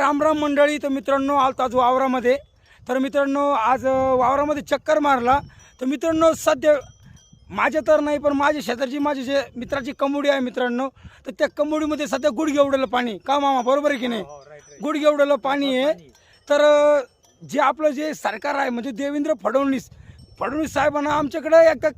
राम राम मंडळी. तर मित्रांनो आलतो आज वावरामध्ये. तर मित्रांनो आज वावरामध्ये चक्कर मारला. तर मित्रांनो सध्या माझ्या तर नाही पण माझ्या शेजारची माझी जे मित्राची कमुडी आहे मित्रांनो, तर त्या कमुडीमध्ये सध्या गुडघे एवढं पाणी. का मामा बरोबर आहे की नाही? गुडघे एवढं पाणी आहे. तर जे आपलं जे सरकार आहे म्हणजे देवेंद्र फडणवीस साहेबांना आमच्याकडे एकदा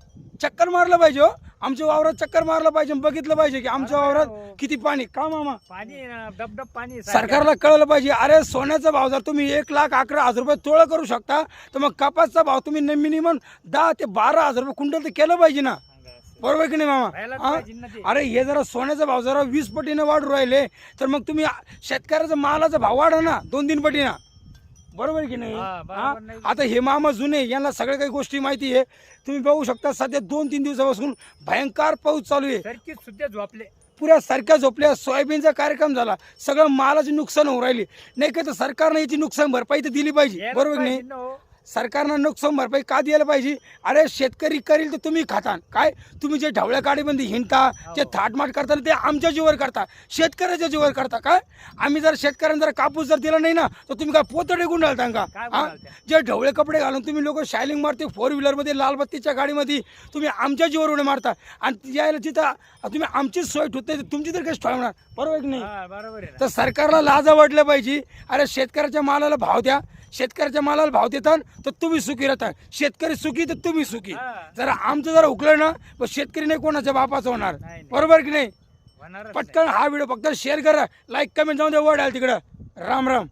चक्कर मारलं पाहिजे हो. आमच्या वावरात चक्कर मारलं पाहिजे, बघितलं पाहिजे की आमच्या वावरात किती पाणी. का मामा? पाणी डबडब पाणी सरकारला कळलं पाहिजे. अरे सोन्याचा भाव जर तुम्ही 1,11,000 रुपये तोळा करू शकता, तर मग कपासचा भाव तुम्ही मिनिमम 10 ते 12,000 रुपये क्विंटल तर केलं पाहिजे ना. बरोबर की नाही मामा? अरे हे जरा सोन्याचा भाव जरा 20 पटीने वाढू राहिले, तर मग तुम्ही शेतकऱ्याचा मालाचा भाव वाढा ना 2-3 पटीना. बरोबर की नाही? आता हे मामा जुने, यांना सगळ्या काही गोष्टी माहिती आहे. तुम्ही बघू शकता सध्या 2-3 दिवसापासून भयंकर पाऊस चालू आहे. सारखी सुद्धा झोपले, पुऱ्या सारख्या झोपल्या. सोयाबीनचा कार्यक्रम झाला, सगळं मालाची नुकसान होऊ राहिली. नाही का? तर सरकारने याची नुकसान भरपाई तर दिली पाहिजे. बरोबर की नाही? सरकारनं नुकसान भरपाई का द्यायला पाहिजे? अरे शेतकरी करील तर तुम्ही खाता काय? तुम्ही जे ढवळ्या गाडीमध्ये हिंडता, जे थाटमाट करता ते आमच्या जीवर करता, शेतकऱ्याच्या जीवर करता काय? आम्ही जर शेतकऱ्यांना जर कापूस जर दिला नाही ना, तर तुम्ही काय पोतडे गुंडाळता का? जे ढवळे कपडे घालून तुम्ही लोक शायलिंग मारते 4 व्हीलरमध्ये, लालबत्तीच्या गाडीमध्ये, तुम्ही आमच्या जीवर उड्या मारता. आणि यायला जिथं तुम्ही आमचीच सोय ठेवते, तुमची तर काही सोय होणार. बरोबर की नाही? बरोबर आहे. तर सरकारला लाजा वाटल्या पाहिजे. अरे शेतकऱ्याच्या मालाला भाव द्या. शेतकऱ्याच्या मालाला भाव देतात तर तुम्ही सुखी राहता. शेतकरी सुखी तर तुम्ही सुखी. जरा आमचं जरा हुकलं ना, पण शेतकरी नाही कोणाच्या बापाचं होणार. बरोबर की नाही? पटकन हा व्हिडिओ फक्त शेअर करा, लाईक कमेंट जाऊन द्या. वर आल तिकडं. राम राम.